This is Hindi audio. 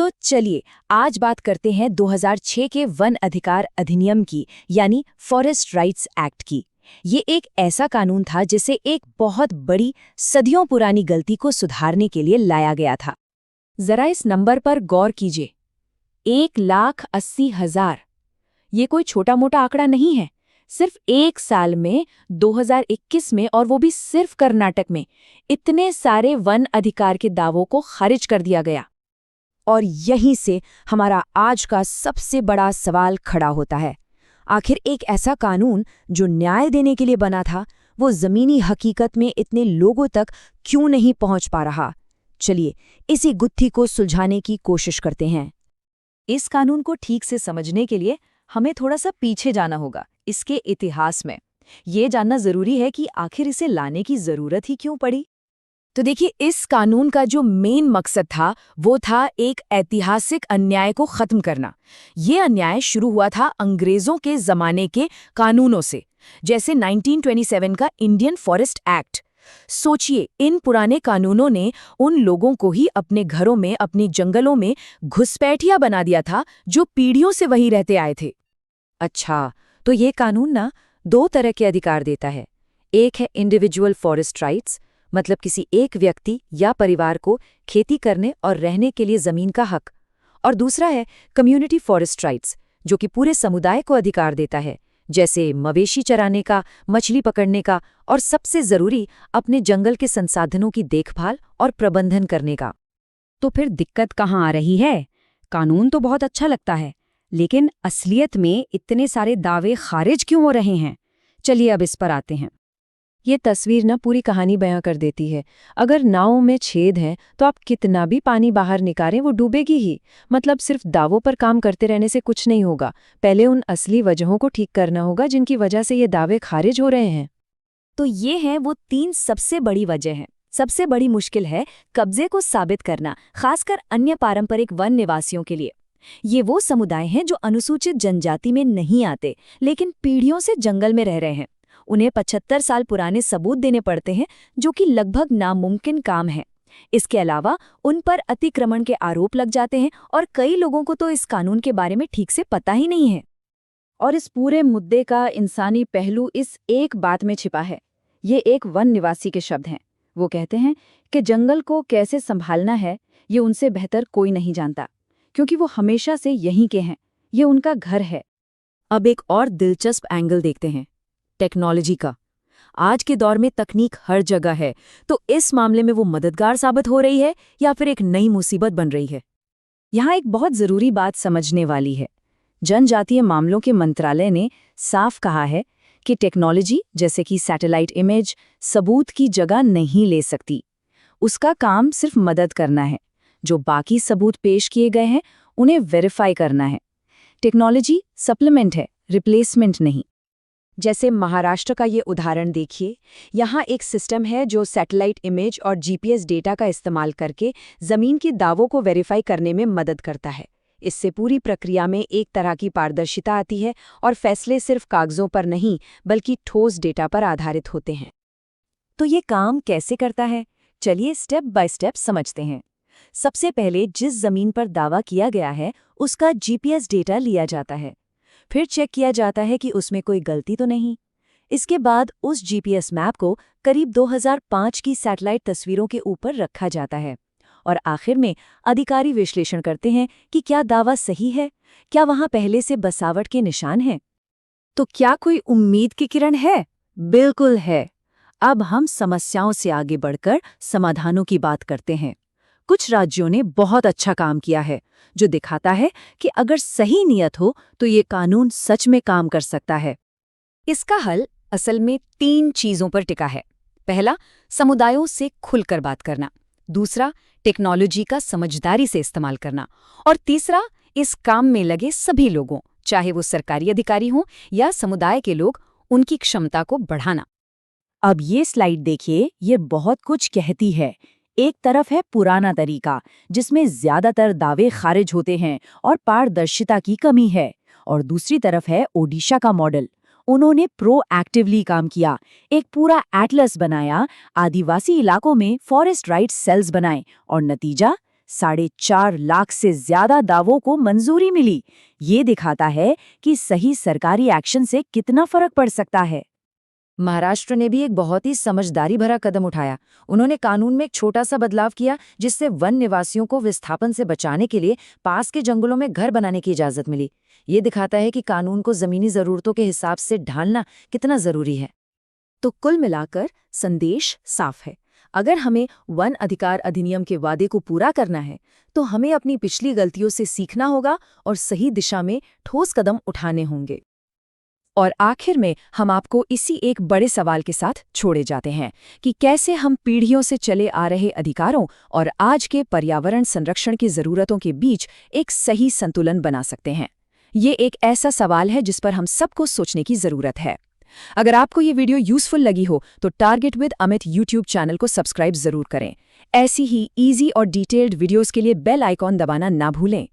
तो चलिए आज बात करते हैं 2006 के वन अधिकार अधिनियम की, यानी फॉरेस्ट राइट्स एक्ट की। ये एक ऐसा कानून था जिसे एक बहुत बड़ी सदियों पुरानी गलती को सुधारने के लिए लाया गया था। जरा इस नंबर पर गौर कीजिए, 1,80,000। ये कोई छोटा मोटा आंकड़ा नहीं है। सिर्फ एक साल में 2021 में, और वो भी सिर्फ कर्नाटक में, इतने सारे वन अधिकार के दावों को खारिज कर दिया गया। और यहीं से हमारा आज का सबसे बड़ा सवाल खड़ा होता है। आखिर एक ऐसा कानून जो न्याय देने के लिए बना था, वो जमीनी हकीकत में इतने लोगों तक क्यों नहीं पहुंच पा रहा? चलिए इसी गुत्थी को सुलझाने की कोशिश करते हैं। इस कानून को ठीक से समझने के लिए हमें थोड़ा सा पीछे जाना होगा, इसके इतिहास में। ये जानना जरूरी है कि आखिर इसे लाने की जरूरत ही क्यों पड़ी। तो देखिए, इस कानून का जो मेन मकसद था वो था एक ऐतिहासिक अन्याय को खत्म करना। ये अन्याय शुरू हुआ था अंग्रेजों के जमाने के कानूनों से, जैसे 1927 का इंडियन फॉरेस्ट एक्ट। सोचिए, इन पुराने कानूनों ने उन लोगों को ही अपने घरों में, अपनी जंगलों में घुसपैठिया बना दिया था जो पीढ़ियों से वहीं रहते आए थे। अच्छा, तो ये कानून ना दो तरह के अधिकार देता है। एक है इंडिविजुअल फॉरेस्ट राइट्स, मतलब किसी एक व्यक्ति या परिवार को खेती करने और रहने के लिए जमीन का हक, और दूसरा है कम्युनिटी फॉरेस्ट राइट्स, जो कि पूरे समुदाय को अधिकार देता है, जैसे मवेशी चराने का, मछली पकड़ने का, और सबसे जरूरी अपने जंगल के संसाधनों की देखभाल और प्रबंधन करने का। तो फिर दिक्कत कहाँ आ रही है? कानून तो बहुत अच्छा लगता है, लेकिन असलियत में इतने सारे दावे खारिज क्यों हो रहे हैं? चलिए अब इस पर आते हैं। ये तस्वीर ना पूरी कहानी बयां कर देती है। अगर नाव में छेद हैं तो आप कितना भी पानी बाहर निकालें वो डूबेगी ही। मतलब सिर्फ दावों पर काम करते रहने से कुछ नहीं होगा, पहले उन असली वजहों को ठीक करना होगा जिनकी वजह से ये दावे खारिज हो रहे हैं। तो ये हैं वो 3 सबसे बड़ी वजह हैं। सबसे बड़ी मुश्किल है कब्जे को साबित करना, खासकर अन्य पारंपरिक वन निवासियों के लिए। ये वो समुदाय हैं जो अनुसूचित जनजाति में नहीं आते, लेकिन पीढ़ियों से जंगल में रह रहे हैं। उन्हें 75 साल पुराने सबूत देने पड़ते हैं, जो कि लगभग नामुमकिन काम है। इसके अलावा उन पर अतिक्रमण के आरोप लग जाते हैं, और कई लोगों को तो इस कानून के बारे में ठीक से पता ही नहीं है। और इस पूरे मुद्दे का इंसानी पहलू इस एक बात में छिपा है। ये एक वन निवासी के शब्द हैं। वो कहते हैं कि जंगल को कैसे संभालना है ये उनसे बेहतर कोई नहीं जानता, क्योंकि वो हमेशा से यहीं के हैं, ये उनका घर है। अब एक और दिलचस्प एंगल देखते हैं, टेक्नोलॉजी का। आज के दौर में तकनीक हर जगह है, तो इस मामले में वो मददगार साबित हो रही है या फिर एक नई मुसीबत बन रही है? यहाँ एक बहुत जरूरी बात समझने वाली है। जनजातीय मामलों के मंत्रालय ने साफ कहा है कि टेक्नोलॉजी, जैसे कि सैटेलाइट इमेज, सबूत की जगह नहीं ले सकती। उसका काम सिर्फ मदद करना है। जो बाकी सबूत पेश किए गए हैं उन्हें वेरीफाई करना है। टेक्नोलॉजी सप्लीमेंट है, रिप्लेसमेंट नहीं। जैसे महाराष्ट्र का ये उदाहरण देखिए। यहाँ एक सिस्टम है जो सैटेलाइट इमेज और जीपीएस डेटा का इस्तेमाल करके ज़मीन के दावों को वेरीफाई करने में मदद करता है। इससे पूरी प्रक्रिया में एक तरह की पारदर्शिता आती है, और फैसले सिर्फ कागजों पर नहीं बल्कि ठोस डेटा पर आधारित होते हैं। तो ये काम कैसे करता है? चलिए स्टेप बाय स्टेप समझते हैं। सबसे पहले जिस जमीन पर दावा किया गया है उसका जीपीएस डेटा लिया जाता है। फिर चेक किया जाता है कि उसमें कोई गलती तो नहीं। इसके बाद उस जीपीएस मैप को करीब 2005 की सैटेलाइट तस्वीरों के ऊपर रखा जाता है, और आखिर में अधिकारी विश्लेषण करते हैं कि क्या दावा सही है, क्या वहां पहले से बसावट के निशान हैं। तो क्या कोई उम्मीद की किरण है? बिल्कुल है। अब हम समस्याओं से आगे बढ़कर समाधानों की बात करते हैं। कुछ राज्यों ने बहुत अच्छा काम किया है, जो दिखाता है कि अगर सही नियत हो तो ये कानून सच में काम कर सकता है। इसका हल असल में 3 चीजों पर टिका है। पहला, समुदायों से खुलकर बात करना। दूसरा, टेक्नोलॉजी का समझदारी से इस्तेमाल करना। और तीसरा, इस काम में लगे सभी लोगों, चाहे वो सरकारी अधिकारी हों या समुदाय के लोग, उनकी क्षमता को बढ़ाना। अब ये स्लाइड देखिए, ये बहुत कुछ कहती है। एक तरफ है पुराना तरीका, जिसमें ज्यादातर दावे खारिज होते हैं और पारदर्शिता की कमी है, और दूसरी तरफ है ओडिशा का मॉडल। उन्होंने प्रोएक्टिवली काम किया, एक पूरा एटलस बनाया, आदिवासी इलाकों में फॉरेस्ट राइट्स सेल्स बनाए, और नतीजा 4.5 लाख से ज्यादा दावों को मंजूरी मिली। ये दिखाता है कि सही सरकारी एक्शन से कितना फर्क पड़ सकता है। महाराष्ट्र ने भी एक बहुत ही समझदारी भरा कदम उठाया। उन्होंने कानून में एक छोटा सा बदलाव किया, जिससे वन निवासियों को विस्थापन से बचाने के लिए पास के जंगलों में घर बनाने की इजाजत मिली। ये दिखाता है कि कानून को जमीनी जरूरतों के हिसाब से ढालना कितना जरूरी है। तो कुल मिलाकर संदेश साफ है। अगर हमें वन अधिकार अधिनियम के वादे को पूरा करना है, तो हमें अपनी पिछली गलतियों से सीखना होगा और सही दिशा में ठोस कदम उठाने होंगे। और आखिर में हम आपको इसी एक बड़े सवाल के साथ छोड़े जाते हैं कि कैसे हम पीढ़ियों से चले आ रहे अधिकारों और आज के पर्यावरण संरक्षण की ज़रूरतों के बीच एक सही संतुलन बना सकते हैं। ये एक ऐसा सवाल है जिस पर हम सबको सोचने की ज़रूरत है। अगर आपको ये वीडियो यूज़फुल लगी हो तो target with Amit YouTube channel को सब्सक्राइब ज़रूर करें। ऐसी ही ईजी और डिटेल्ड वीडियोज़ के लिए बेल आइकॉन दबाना ना भूलें।